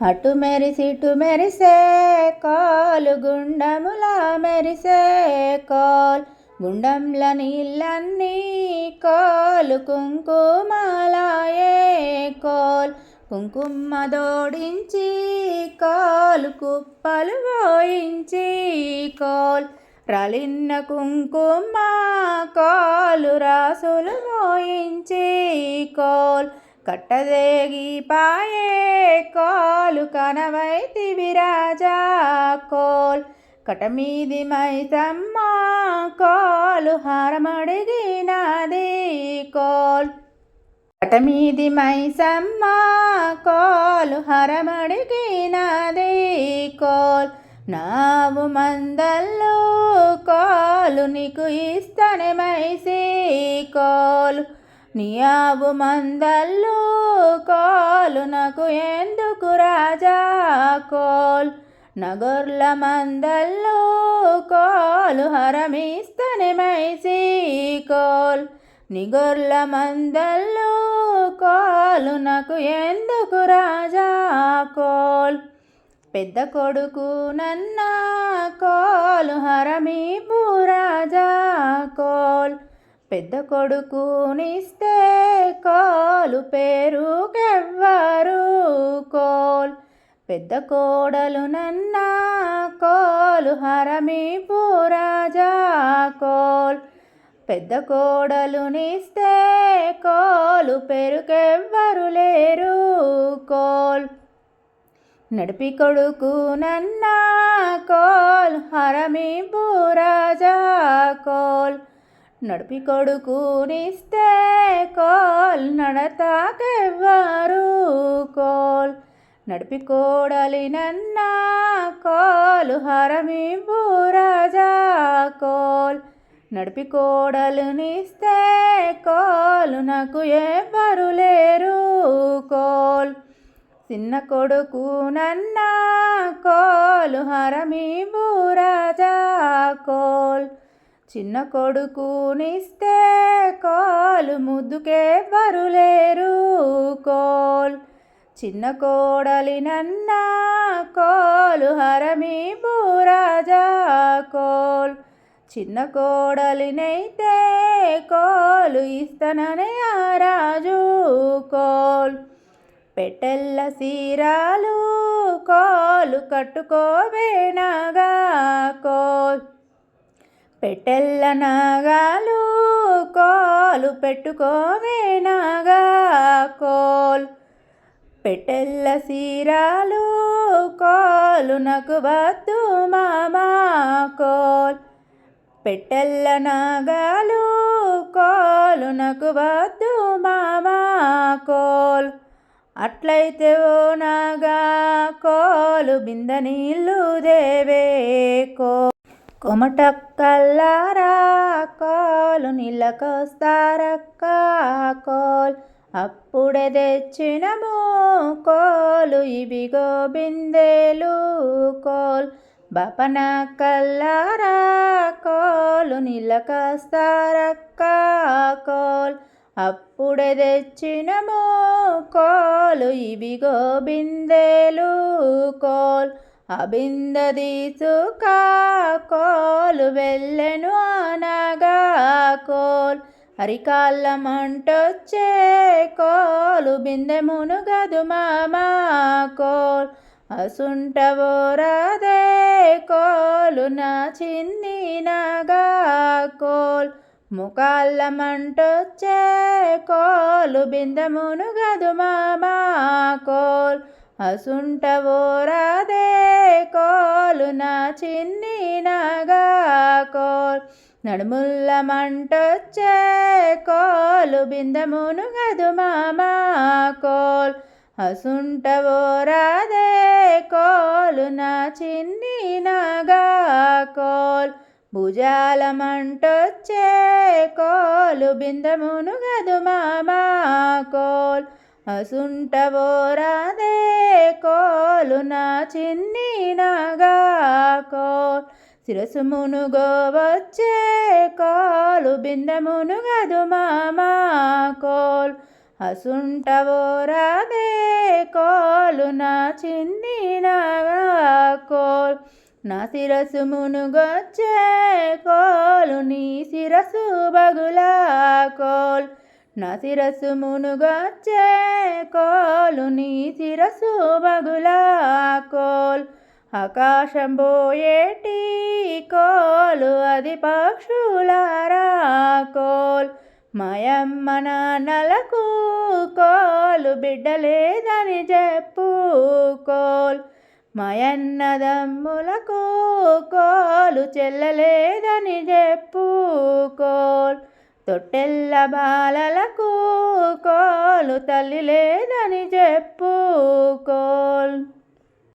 అటు మెరిసిటు మెరిసే కాలు గుండములా మెరిసే కాల్ గుండంల నీళ్ళన్నీ కాలు కుంకుమలాయే కోల్ కుంకుమ దోడించి కాలు కుప్పలు పోయించి కోల్ రాలిన్న కుంకుమ కాలు రాసులు పోయించి కోల్ కట్టదేగి పాయే కాలు కనవైతి విరాజా కోల్ కటమీది మైసమ్మ కాలు హారమడిగినది కోల్ కటమీది మైసమ్మ కాలు హరమడిగినది కోల్ నావు మందల్లో కాలు నీకు ఇస్తనే మైసి కోలు నీయావు మందల్లో కాలు నాకు ఎందుకు రాజా కోల్ నగొర్ల మందల్లో కాలు హరమిస్తనే మైసి కోల్ నిగొర్ల మందల్లో కాలు నాకు ఎందుకు రాజా కోల్ పెద్ద కొడుకు నన్న కోలు హరమీపు రాజా కోల్ పెద్ద కొడుకునిస్తే కాలు పేరుకెవ్వరు కోల్ పెద్ద కోడలు నన్న కోలు హరమీపు రాజా కోల్ పెద్ద కోడలునిస్తే కోలు పేరుకెవ్వరు లేరు కోల్ నడిపి కొడుకు నన్న కోల్ హరమీపు రాజా కోల్ నడిపి కొడుకునిస్తే కోల్ నడతాకెవ్వరు కోల్ నడిపి కోడలినన్న కోలు హరమీపు రాజా కోల్ నడిపి కోడలునిస్తే కోలు నాకు ఎవ్వరు లేరు కోల్ చిన్న కొడుకు నన్న కోలు హరమీపు రాజా కోల్ చిన్న కొడుకునిస్తే కాలు ముద్దుకెవ్వరు లేరు కోల్ చిన్న కోడలినన్న కోలు హరమీపు రాజా కోల్ చిన్న కోడలినైతే కోలు ఇస్తననే ఆ రాజు కోల్ పెట్టెల్ల సీరాలు కోలు కట్టుకోవేనగా కోల్ పెట్టెల్ల నాగాలు కోలు పెట్టుకోవేనగా కోల్ పెట్టెల్ల సీరాలు కోలు నాకు వద్దు మామా కోల్ పెట్టెల్ల నాగాలు కోలు నాకు వద్దు మామా కోల్ అట్లయితే ఓ నాగా కోలు బింద నీళ్ళు దేవే కోల్ కొమటక్కల్లారా కోలు నీళ్ళకొస్తారక్క కోల్ అప్పుడే తెచ్చినము కోలు ఇవిగో బిందెలు కోల్ బాపనక్కల్లారా కోలు నీళ్ళకొస్తారక్క కోల్ అప్పుడే తెచ్చినము కోలు ఇవిగో బిందెలు కోల్ అబింద తీసుక కోలు వెళ్ళెను అనగా కోల్ అరికాళ్ళ మంటొచ్చే కోలు బిందె మునుగదు మామా కోల్ అసుంటవో రాదే కోలు నా చిన్ని నాగా కోల్ ముకాళ్ళ మంటొచ్చే కోలు బిందె మునుగదు మామా కోల్ అసుంటవో రాదే కోలు నా చిన్ని నాగా కోల్ నడుముల్ల మంటొచ్చే కోలు బిందె మునుగదు మామా కోల్ అసుంటవో రాదే కోలు నా చిన్ని నాగా కోల్ భుజాల మంటొచ్చే కోలు బిందె మునుగదు మామా కోల్ అసుంటవో రాదే కోలు నా చిన్ని నాగా కోల్ శిరసు మునుగోవచ్చే కోలు బిందె మునుగదు మామా కోల్ అసుంటవో రాదే కోలు నా చిందిన కోల్ నా శిరసు మునుగొచ్చే కోలు నీ శిరసు బగులా కోల్ నా శిరసు మునుగొచ్చే కోలు నీ శిరసు బగులా కోల్ ఆకాశం పోయేటి కోలు అది పక్షులారా కోల్ మాయమ్మ నాన్నలకు కోలు బిడ్డలేదని చెప్పు కోల్ మాయన్నదమ్ములకు కోలు చెల్లలేదని చెప్పు కోల్ తొట్టెల్ల బాలలకు కోలు తల్లి లేదని చెప్పు కోల్.